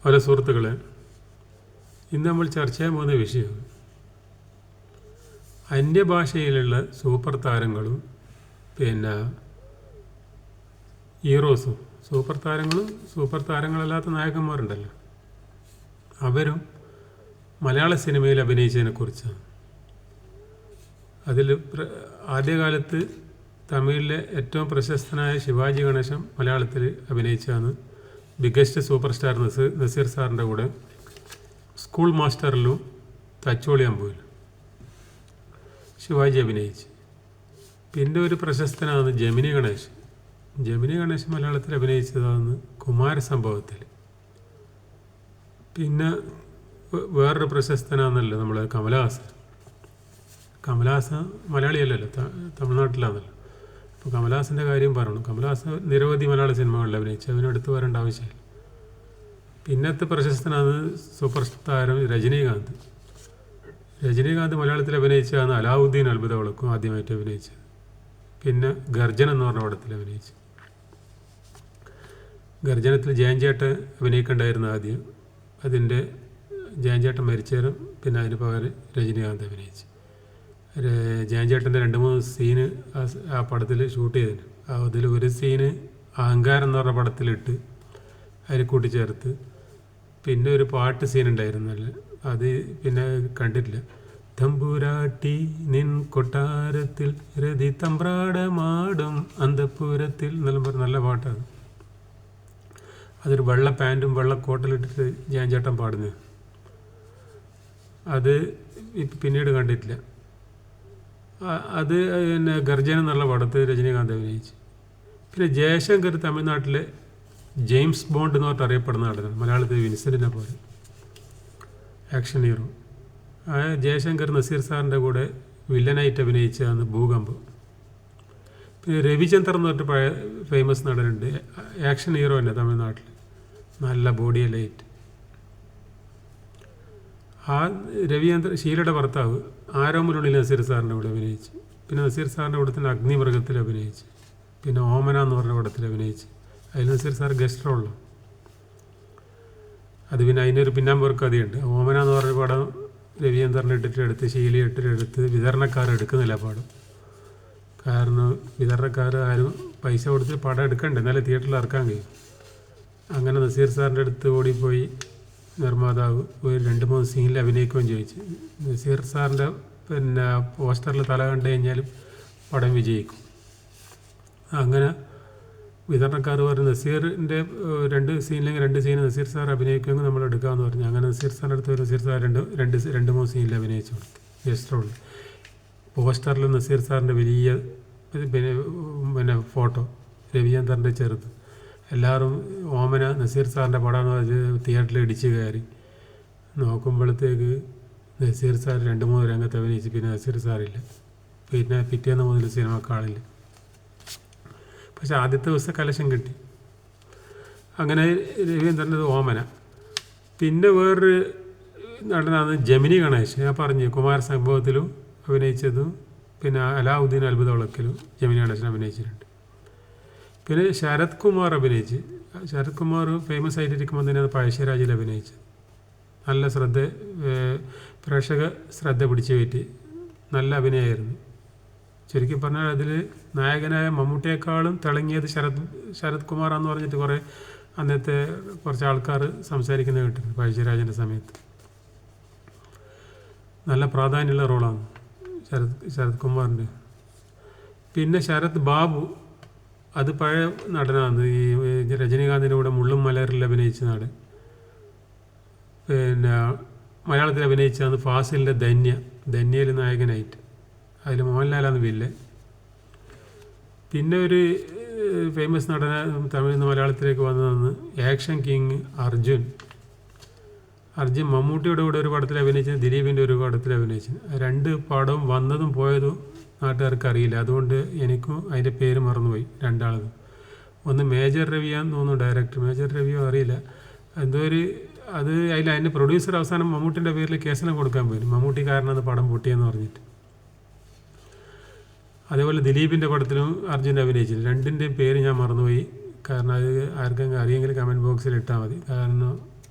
പല സുഹൃത്തുക്കളെ, ഇന്ന് നമ്മൾ ചർച്ച ചെയ്യാൻ പോകുന്ന വിഷയം അന്യഭാഷയിലുള്ള സൂപ്പർ താരങ്ങളും പിന്നെ ഹീറോസും, സൂപ്പർ താരങ്ങളല്ലാത്ത നായകന്മാരുണ്ടല്ലോ, അവരും മലയാള സിനിമയിൽ അഭിനയിച്ചതിനെക്കുറിച്ചാണ്. അതിൽ ആദ്യകാലത്ത് തമിഴിലെ ഏറ്റവും പ്രശസ്തനായ ശിവാജി ഗണേശൻ മലയാളത്തിൽ അഭിനയിച്ചാണ്. ബിഗ്ഗസ്റ്റ് സൂപ്പർ സ്റ്റാർ നസീർ സാറിൻ്റെ കൂടെ സ്കൂൾ മാസ്റ്ററിലും തച്ചോളി അമ്പുവിലും ശിവാജി അഭിനയിച്ച്. പിന്നെ ഒരു പ്രശസ്തനാണ് ജമിനി ഗണേശൻ. ജമിനി ഗണേശൻ മലയാളത്തിൽ അഭിനയിച്ചതാണ് കുമാരസംഭവത്തിൽ. പിന്നെ വേറൊരു പ്രശസ്തനാണല്ലോ നമ്മൾ കമലഹാസൻ മലയാളിയല്ലല്ലോ, തമിഴ്നാട്ടിലാണല്ലോ. അപ്പോൾ കമലഹാസൻ്റെ കാര്യം പറയണം. കമലഹാസൻ നിരവധി മലയാള സിനിമകളിൽ അഭിനയിച്ചു, അതിനെടുത്ത് വരേണ്ട ആവശ്യമില്ല. പിന്നത്തെ പ്രശസ്തനാണ് സൂപ്പർ താരം രജനീകാന്ത് മലയാളത്തിൽ അഭിനയിച്ചാണ് അലാവുദ്ദീൻ അത്ഭുത വിളക്കും ആദ്യമായിട്ട് അഭിനയിച്ചത്. പിന്നെ ഗർജൻ എന്ന് പറഞ്ഞ പടത്തിൽ അഭിനയിച്ചു. ഗർജനത്തിൽ ജയൻചേട്ടൻ അഭിനയിക്കേണ്ടായിരുന്നു ആദ്യം. അതിൻ്റെ ജയൻചേട്ടൻ മരിച്ചേരും, പിന്നെ അതിന് പകരം രജനീകാന്ത് അഭിനയിച്ചു. ജയൻചേട്ടൻ്റെ 2-3 സീന് ആ പടത്തിൽ ഷൂട്ട് ചെയ്തിന്. അതിൽ ഒരു സീന് അഹങ്കാരം എന്ന് പറഞ്ഞ പടത്തിലിട്ട് അതിൽ കൂട്ടിച്ചേർത്ത്. പിന്നെ ഒരു പാട്ട് സീനുണ്ടായിരുന്നല്ലോ, അത് പിന്നെ കണ്ടിട്ടില്ല. തമ്പുരാട്ടി നിൻ കൊട്ടാരത്തിൽ രതി തമ്പ്രാടമാടും അന്തപുരത്തിൽ എന്നെല്ലാം പറഞ്ഞ നല്ല പാട്ടാണ്. അതൊരു വെള്ള പാൻറ്റും വെള്ള കോട്ടലിട്ടിട്ട് ജയൻചേട്ടൻ പാടുന്നത്. അത് പിന്നീട് കണ്ടിട്ടില്ല. അത് പിന്നെ ഗർജൻ എന്നുള്ള പടത്ത് രജനീകാന്ത് അഭിനയിച്ചു. പിന്നെ ജയശങ്കർ തമിഴ്നാട്ടിലെ ജെയിംസ് ബോണ്ട് എന്ന് പറഞ്ഞിട്ട് അറിയപ്പെടുന്ന നടനാണ്. മലയാളത്തിൽ വിൻസെൻറ്റിനെ പോലെ ആക്ഷൻ ഹീറോ. ജയശങ്കർ നസീർ സാറിൻ്റെ കൂടെ വില്ലനായിട്ട് അഭിനയിച്ചതാണ് ഭൂകമ്പം. പിന്നെ രവിചന്ദ്രൻ എന്ന് പറഞ്ഞിട്ട് പഴയ ഫേമസ് നടനുണ്ട്, ആക്ഷൻ ഹീറോ തന്നെ തമിഴ്നാട്ടിൽ, നല്ല ബോഡിയെല്ലായിട്ട്. ആ രവിചന്ദ്രൻ ഷീലയുടെ ഭർത്താവ് ആരോമലുള്ളിൽ നസീർ സാറിൻ്റെ കൂടെ അഭിനയിച്ചു. പിന്നെ നസീർ സാറിൻ്റെ കൂടെ തന്നെ അഗ്നിമൃഗത്തിൽ അഭിനയിച്ചു. പിന്നെ ഓമന എന്ന് പറഞ്ഞ പടത്തിൽ അഭിനയിച്ചു. അതിൽ നസീർ സാർ ഗസ്റ്റ് റോളിലാണ്. അത് പിന്നെ അതിനൊരു പിന്നാമ്പുറ കഥയുണ്ട്. ഓമന എന്ന് പറഞ്ഞ പടം രവിചന്ദ്രനെ എടുത്ത് ഷീലയെ എടുത്ത് വിതരണക്കാർ എടുക്കുന്നില്ല പടം. കാരണം വിതരണക്കാർ ആരും പൈസ കൊടുത്ത് പടം എടുക്കണ്ടേ, എന്നാലേ തിയേറ്ററിൽ ഇറക്കാൻ കഴിയും. അങ്ങനെ നസീർ സാറിൻ്റെ അടുത്ത് ഓടിപ്പോയി നിർമ്മാതാവ് ഒരു 2-3 സീനിൽ അഭിനയിക്കുകയും ചോദിച്ചു. നസീർ സാറിൻ്റെ പിന്നെ പോസ്റ്ററിൽ തല കണ്ടു കഴിഞ്ഞാലും പടം വിജയിക്കും. അങ്ങനെ വിതരണക്കാർ പറഞ്ഞു നസീറിൻ്റെ 2 സീനില്ലെങ്കിൽ 2 സീൻ നസീർ സാർ അഭിനയിക്കുമെങ്കിൽ നമ്മൾ എടുക്കാമെന്ന് പറഞ്ഞു. അങ്ങനെ നസീർ സാറിൻ്റെ അടുത്ത് നസീർ സാർ 2-3 സീനിൽ അഭിനയിച്ചു കൊടുത്തു ഗസ്റ്റ് റോളിൽ. പോസ്റ്ററിൽ നസീർ സാറിൻ്റെ വലിയ പിന്നെ ഫോട്ടോ, രവിചന്ദ്രൻ്റെ ചെറുത്. എല്ലാവരും ഓമന നസീർ സാറിൻ്റെ പടമെന്ന് പറഞ്ഞ് തിയേറ്ററിൽ ഇടിച്ച് കയറി. നോക്കുമ്പോഴത്തേക്ക് നസീർ സാർ 2-3 രംഗത്ത് അഭിനയിച്ച് പിന്നെ നസീർ സാറില്ല. പിന്നെ പിറ്റേന്ന് മുതൽ സിനിമ കാണില്ല. പക്ഷെ ആദ്യത്തെ ദിവസം കലശം കിട്ടി. അങ്ങനെ രവീന്ദ്രൻ്റെ ഓമന. പിന്നെ വേറൊരു നടനാണ് ജമിനി ഗണേശൻ. ഞാൻ പറഞ്ഞു കുമാരസംഭവത്തിലും അഭിനയിച്ചതും പിന്നെ അലാവുദ്ദീൻ അത്ഭുത വിളക്കിലും ജമിനി ഗണേശൻ അഭിനയിച്ചിട്ടുണ്ട്. പിന്നെ ശരത് കുമാർ അഭിനയിച്ച്. ശരത് കുമാർ ഫേമസ് ആയിട്ടിരിക്കുമ്പോൾ തന്നെയാണ് പഴശ്ശിരാജിൽ അഭിനയിച്ചത്. നല്ല പ്രേക്ഷക ശ്രദ്ധ പിടിച്ചു പറ്റി, നല്ല അഭിനയമായിരുന്നു. ശരിക്കും പറഞ്ഞാൽ അതിൽ നായകനായ മമ്മൂട്ടിയേക്കാളും തിളങ്ങിയത് ശരത് കുമാറാന്ന് പറഞ്ഞിട്ട് അന്നത്തെ കുറച്ച് ആൾക്കാർ സംസാരിക്കുന്നത് കേട്ടിട്ടുണ്ട്. പഴശ്ശിരാജൻ്റെ സമയത്ത് നല്ല പ്രാധാന്യമുള്ള റോളാണ് ശരത് കുമാറിൻ്റെ. പിന്നെ ശരത് ബാബു, അത് പഴയ നടനാണ്. ഈ രജനീകാന്തിൻ്റെ കൂടെ മുള്ളും മലറിൽ അഭിനയിച്ച നടൻ. പിന്നെ മലയാളത്തിൽ അഭിനയിച്ചതാണ് ഫാസിലിൻ്റെ ധന്യയിൽ നായകനായിട്ട്. അതിൽ മോഹൻലാലാണ് വില്ലൻ. പിന്നെ ഒരു ഫേമസ് നടന തമിഴിൽ നിന്ന് മലയാളത്തിലേക്ക് വന്നതാണ് ആക്ഷൻ കിങ് അർജുൻ. മമ്മൂട്ടിയുടെ കൂടെ ഒരു പടത്തിൽ അഭിനയിച്ചത്, ദിലീപിൻ്റെ ഒരു പടത്തിൽ അഭിനയിച്ചത്. 2 പടവും വന്നതും പോയതും നാട്ടുകാർക്ക് അറിയില്ല. അതുകൊണ്ട് എനിക്കും അതിൻ്റെ പേര് മറന്നുപോയി 2 ആളതും. ഒന്ന് മേജർ രവിയാന്ന് തോന്നുന്നു ഡയറക്ടർ, മേജർ രവിയോ അറിയില്ല. എന്തോ അതിൻ്റെ പ്രൊഡ്യൂസർ അവസാനം മമ്മൂട്ടിൻ്റെ പേരിൽ കേസെല്ലാം കൊടുക്കാൻ പോയി, മമ്മൂട്ടി കാരണമാണ് പടം പൊട്ടിയെന്ന് പറഞ്ഞിട്ട്. അതേപോലെ ദിലീപിൻ്റെ പടത്തിലും അർജുൻ അഭിനയിച്ചില്ല. 2ൻ്റെയും പേര് ഞാൻ മറന്നുപോയി. കാരണം അത് ആർക്കെങ്കിലും അറിയെങ്കിൽ കമൻറ്റ് ബോക്സിൽ ഇട്ടാൽ മതി. കാരണം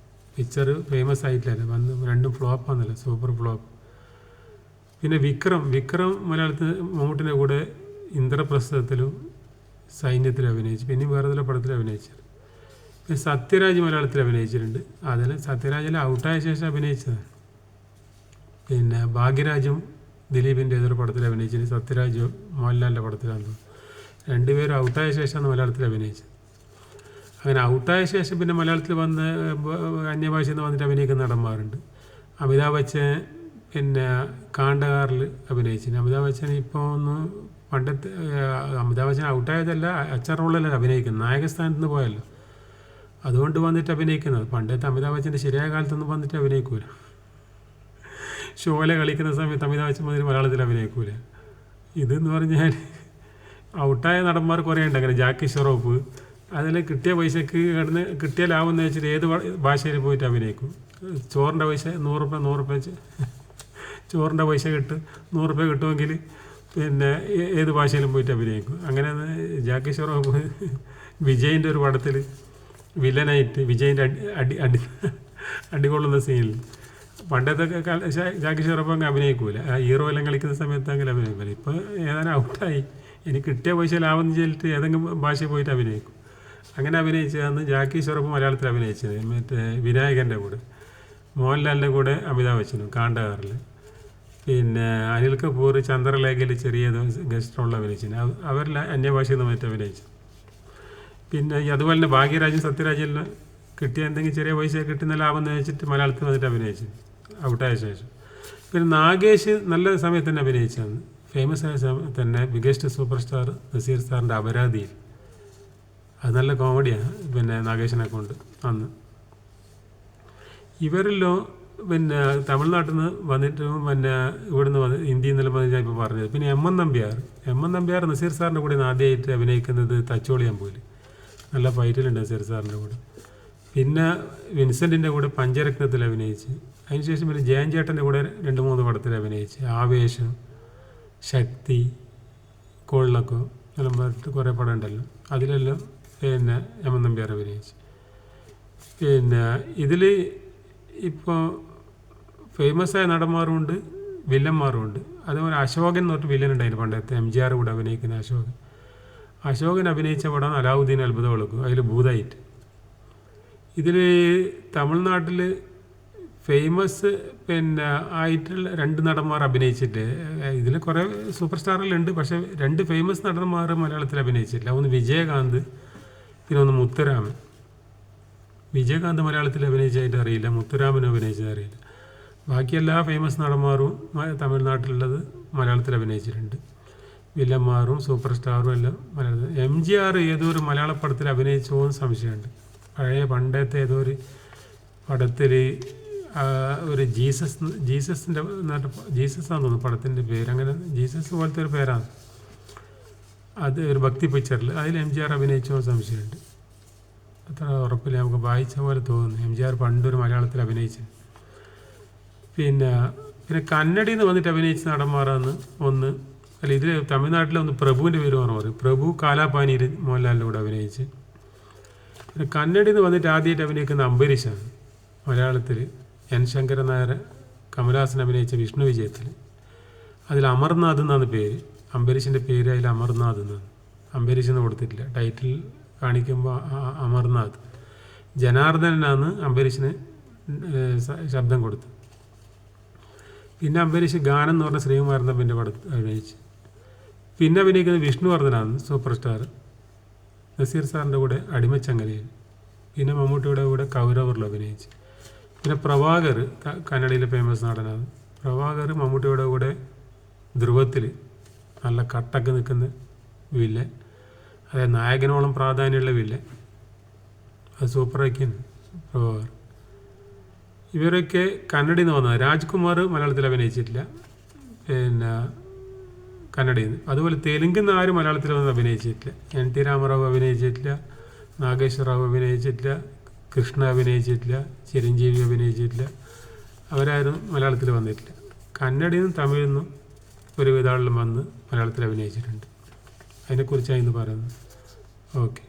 പിക്ചർ ഫേമസ് ആയിട്ടില്ല, വന്ന് രണ്ടും ഫ്ലോപ്പാന്നല്ല, സൂപ്പർ ഫ്ലോപ്പ്. പിന്നെ വിക്രം മലയാളത്തിൽ മമ്മൂട്ടിൻ്റെ കൂടെ ഇന്ദ്രപ്രസ്ഥത്തിലും സൈന്യത്തിലും അഭിനയിച്ചു. പിന്നെ വേറെ ചില പടത്തിൽ അഭിനയിച്ചു. പിന്നെ സത്യരാജ് മലയാളത്തിൽ അഭിനയിച്ചിട്ടുണ്ട്. അതിൽ സത്യരാജിൽ ഔട്ടായ ശേഷം അഭിനയിച്ചതാണ്. പിന്നെ ഭാഗ്യരാജും ദിലീപിൻ്റെ ഏതൊരു പടത്തിൽ അഭിനയിച്ചിട്ടുണ്ട്. സത്യരാജ് മോഹൻലാലിൻ്റെ പടത്തിലാണ്. രണ്ടുപേരും ഔട്ടായ ശേഷമാണ് മലയാളത്തിൽ അഭിനയിച്ചത്. അങ്ങനെ ഔട്ടായ ശേഷം പിന്നെ മലയാളത്തിൽ വന്ന് അന്യഭാഷയിൽ നിന്ന് വന്നിട്ട് അഭിനയിക്കുന്ന നടന്മാരുണ്ട്. അമിതാഭ് ബച്ചൻ പിന്നെ കാണ്ടകാറിൽ അഭിനയിച്ചിട്ടുണ്ട്. അമിതാഭ് ബച്ചൻ ഇപ്പോൾ ഒന്ന് പണ്ടത്തെ അമിതാഭ് ബച്ചൻ ഔട്ടായതല്ല, അച്ഛൻ റോളിലല്ല അഭിനയിക്കുന്നത്, നായകസ്ഥാനത്ത് നിന്ന് പോയല്ലോ, അതുകൊണ്ട് വന്നിട്ട് അഭിനയിക്കുന്നത്. പണ്ടത്തെ അമിതാഭ് ബച്ചൻ്റെ ശരിയായ കാലത്തൊന്നും വന്നിട്ട് അഭിനയിക്കൂല. ഷോയിലെ കളിക്കുന്ന സമയത്ത് അമിതാഭ് ബച്ചൻ വന്നിട്ട് മലയാളത്തിൽ അഭിനയിക്കൂല. ഇതെന്ന് പറഞ്ഞാൽ ഔട്ടായ നടന്മാർ കുറേ ഉണ്ട്. അങ്ങനെ ജാക്കി ഷെറോഫ് അതിൽ കിട്ടിയ പൈസക്ക് കിട്ടിയ ലാഭം എന്ന് വെച്ചിട്ട് ഏത് ഭാഷയിൽ പോയിട്ട് അഭിനയിക്കും. ചോറിൻ്റെ പൈസ 100 രൂപ വെച്ച് ചോറിൻ്റെ പൈസ 100 രൂപ കിട്ടുമെങ്കിൽ പിന്നെ ഏത് ഭാഷയിലും പോയിട്ട് അഭിനയിക്കും. അങ്ങനെ ജാക്കി ഷെറോഫ് വിജയിൻ്റെ ഒരു പടത്തിൽ വില്ലനായിട്ട് വിജയിൻ്റെ അടികൊള്ളുന്ന സീനിൽ പണ്ടത്തെ ജാക്കി ഷെറോഫ് അങ്ങ് അഭിനയിക്കൂല. ഹീറോ എല്ലാം കളിക്കുന്ന സമയത്ത് അങ്ങനെ അഭിനയിക്കില്ല. ഇപ്പോൾ ഏതാനും ഔട്ടായി, എനിക്ക് കിട്ടിയ പൈസ ലാഭം ചെയ്തിട്ട് ഏതെങ്കിലും ഭാഷയിൽ പോയിട്ട് അഭിനയിക്കും. അങ്ങനെ അഭിനയിച്ചതാണ് ജാക്കി ഷെറോഫ് മലയാളത്തിൽ അഭിനയിച്ചത്. മറ്റേ വിനായകൻ്റെ കൂടെ, മോഹൻലാലിൻ്റെ കൂടെ അമിതാഭ് ബച്ചനും കാണ്ടകാറിൽ. പിന്നെ അനിൽ കപൂർ ചന്ദ്രലേഖയിൽ ചെറിയ ഗസ്റ്റ് റോളിൽ അഭിനയിച്ചിട്ടുണ്ട്. അവരെല്ലാം അന്യഭാഷയിൽ നിന്ന് മറ്റും അഭിനയിച്ചു. പിന്നെ അതുപോലെ തന്നെ ഭാഗ്യരാജും സത്യരാജെല്ലാം കിട്ടിയ എന്തെങ്കിലും ചെറിയ പൈസ കിട്ടുന്ന ലാഭം എന്ന് വെച്ചിട്ട് മലയാളത്തിൽ വന്നിട്ട് അഭിനയിച്ചു ഔട്ടായ ശേഷം. പിന്നെ നാഗേഷ് നല്ല സമയത്ത് തന്നെ അഭിനയിച്ചാണ്. ഫേമസ് ആയ സമയത്ത് തന്നെ ബിഗസ്റ്റ് സൂപ്പർ സ്റ്റാർ നസീർ സാറിൻ്റെ അപരാധിയിൽ. അത് നല്ല കോമഡിയാണ് പിന്നെ നാഗേഷിനെ കൊണ്ട് അന്ന്. ഇവരെല്ലോ പിന്നെ തമിഴ്നാട്ടിൽ നിന്ന് വന്നിട്ട് പിന്നെ ഇവിടുന്ന് വന്ന് ഇന്ത്യയിൽ നിന്നെല്ലാം വന്ന് ഞാൻ ഇപ്പോൾ പറഞ്ഞത്. പിന്നെ എം എൻ നമ്പ്യാർ നസീർ സാറിൻ്റെ കൂടെ ആദ്യമായിട്ട് അഭിനയിക്കുന്നത് തച്ചോളിയാൻ പോലെ, നല്ല ഫൈറ്റിലുണ്ട് നസീർ സാറിൻ്റെ കൂടെ. പിന്നെ വിൻസെൻറ്റിൻ്റെ കൂടെ പഞ്ചരത്നത്തിൽ അഭിനയിച്ച്, അതിനുശേഷം പിന്നെ ജയൻ ചേട്ടൻ്റെ കൂടെ 2-3 പടത്തിൽ അഭിനയിച്ച്. ആവേശം, ശക്തി, കോളിളക്കോ എല്ലാം പറഞ്ഞിട്ട് കുറേ പടം ഉണ്ടല്ലോ, അതിലെല്ലാം പിന്നെ എം എൻ നമ്പ്യാർ അഭിനയിച്ചു. പിന്നെ ഇതിൽ ഇപ്പോൾ ഫേമസ് ആയ നടന്മാരുമുണ്ട്, വില്ലന്മാരുമുണ്ട്. അതുപോലെ അശോകൻ എന്ന് പറഞ്ഞിട്ട് വില്ലൻ ഉണ്ടായിരുന്നു പണ്ടത്തെ, MGR കൂടെ അഭിനയിക്കുന്ന അശോകൻ അഭിനയിച്ച പടം അലാവുദ്ദീൻ അത്ഭുത വിളക്കും, അതിൽ ഭൂതായിട്ട്. ഇതിൽ തമിഴ്നാട്ടിൽ ഫേമസ് പിന്നെ ആയിട്ടുള്ള 2 നടന്മാർ അഭിനയിച്ചിട്ട്, ഇതിൽ കുറേ സൂപ്പർ സ്റ്റാറുകളുണ്ട്, പക്ഷേ 2 ഫേമസ് നടന്മാർ മലയാളത്തിൽ അഭിനയിച്ചിട്ടില്ല. ഒന്ന് വിജയകാന്ത്, പിന്നെ ഒന്ന് മുത്തുരാമൻ. വിജയകാന്ത് മലയാളത്തിൽ അഭിനയിച്ചായിട്ട് അറിയില്ല, മുത്തുരാമനും അഭിനയിച്ചത് അറിയില്ല. ബാക്കി എല്ലാ ഫേമസ് നടന്മാരും തമിഴ്നാട്ടിലുള്ളത് മലയാളത്തിൽ അഭിനയിച്ചിട്ടുണ്ട്. വില്ലന്മാരും സൂപ്പർ സ്റ്റാറും എല്ലാം മലയാളത്തിൽ. MGR ഏതൊരു മലയാള പടത്തിൽ അഭിനയിച്ചോ എന്ന് സംശയമുണ്ട്. പഴയ പണ്ടത്തെ ഏതോ ഒരു പടത്തിൽ ഒരു ജീസസിൻ്റെ ജീസസാന്ന് തോന്നുന്നു പടത്തിൻ്റെ പേര്, അങ്ങനെ ജീസസ് പോലത്തെ ഒരു പേരാണ് അത്, ഒരു ഭക്തി പിക്ചറിൽ. അതിൽ MGR അഭിനയിച്ചോ സംശയമുണ്ട്, അത്ര ഉറപ്പില്ല, നമുക്ക് വായിച്ച പോലെ തോന്നുന്നു. MGR പണ്ടൊരു മലയാളത്തിൽ അഭിനയിച്ചു. പിന്നെ കന്നഡയിൽ നിന്ന് വന്നിട്ട് അഭിനയിച്ച നടന്മാരാണ് ഒന്ന്, അല്ല ഇതിൽ തമിഴ്നാട്ടിലെ ഒന്ന് പ്രഭുവിൻ്റെ പേര് പറയും, പ്രഭു കാലാപാനിയിൽ മോഹൻലാലിൻ്റെ കൂടെ അഭിനയിച്ച്. പിന്നെ കന്നഡയിൽ നിന്ന് വന്നിട്ട് ആദ്യമായിട്ട് അഭിനയിക്കുന്ന അംബരീഷാണ്. മലയാളത്തിൽ N. ശങ്കരൻ നായർ, കമലഹാസൻ അഭിനയിച്ച വിഷ്ണു വിജയത്തിൽ. അതിൽ അമർനാഥ് എന്നാണ് പേര്, അംബരീഷിൻ്റെ പേര് അതിൽ അമർനാഥ് എന്നാണ്. അംബരീഷ് എന്ന് കൊടുത്തിട്ടില്ല, ടൈറ്റിൽ കാണിക്കുമ്പോൾ അമർനാഥ്. ജനാർദ്ദനാണ് അംബരീഷിന് ശബ്ദം കൊടുത്തത്. പിന്നെ അംബരീഷ് ഗാനം എന്ന് പറഞ്ഞ ശ്രീകുമാരൻ തമ്പിൻ്റെ പടത്തിൽ അഭിനയിച്ച്. പിന്നെ അഭിനയിക്കുന്നത് വിഷ്ണുവർദ്ധനാണ്, സൂപ്പർ സ്റ്റാർ, നസീർ സാറിൻ്റെ കൂടെ അടിമച്ചങ്ങലയിൽ. പിന്നെ മമ്മൂട്ടിയുടെ കൂടെ കൗരവറിൽ അഭിനയിച്ച്. പിന്നെ പ്രഭാകർ കന്നഡയിലെ ഫേമസ് നടനാണ്. പ്രഭാകർ മമ്മൂട്ടിയുടെ കൂടെ ധ്രുവത്തിൽ നല്ല കട്ടൊക്കെ നിൽക്കുന്ന വില്ലൻ, അതായത് നായകനോളം പ്രാധാന്യമുള്ള വില്ലൻ, അത് സൂപ്പറാക്കിയാണ് പ്രഭാകർ. ഇവരൊക്കെ കന്നഡയിൽ നിന്ന് വന്നത്. രാജ്കുമാർ മലയാളത്തിൽ അഭിനയിച്ചിട്ടില്ല, പിന്നെ കന്നഡയിൽ നിന്ന്. അതുപോലെ തെലുങ്കിൽ നിന്ന് ആരും മലയാളത്തിൽ വന്ന് അഭിനയിച്ചിട്ടില്ല. NT രാമറാവ് അഭിനയിച്ചിട്ടില്ല, നാഗേശ്വര റാവു അഭിനയിച്ചിട്ടില്ല, കൃഷ്ണ അഭിനയിച്ചിട്ടില്ല, ചിരഞ്ജീവി അഭിനയിച്ചിട്ടില്ല. അവരാരും മലയാളത്തിൽ വന്നിട്ടില്ല. കന്നഡയിൽ നിന്നും തമിഴിൽ നിന്നും ഒരുവിധ ആളും വന്ന് മലയാളത്തിൽ അഭിനയിച്ചിട്ടുണ്ട്. അതിനെക്കുറിച്ചാണ് ഇന്ന് പറയുന്നത്. ഓക്കെ.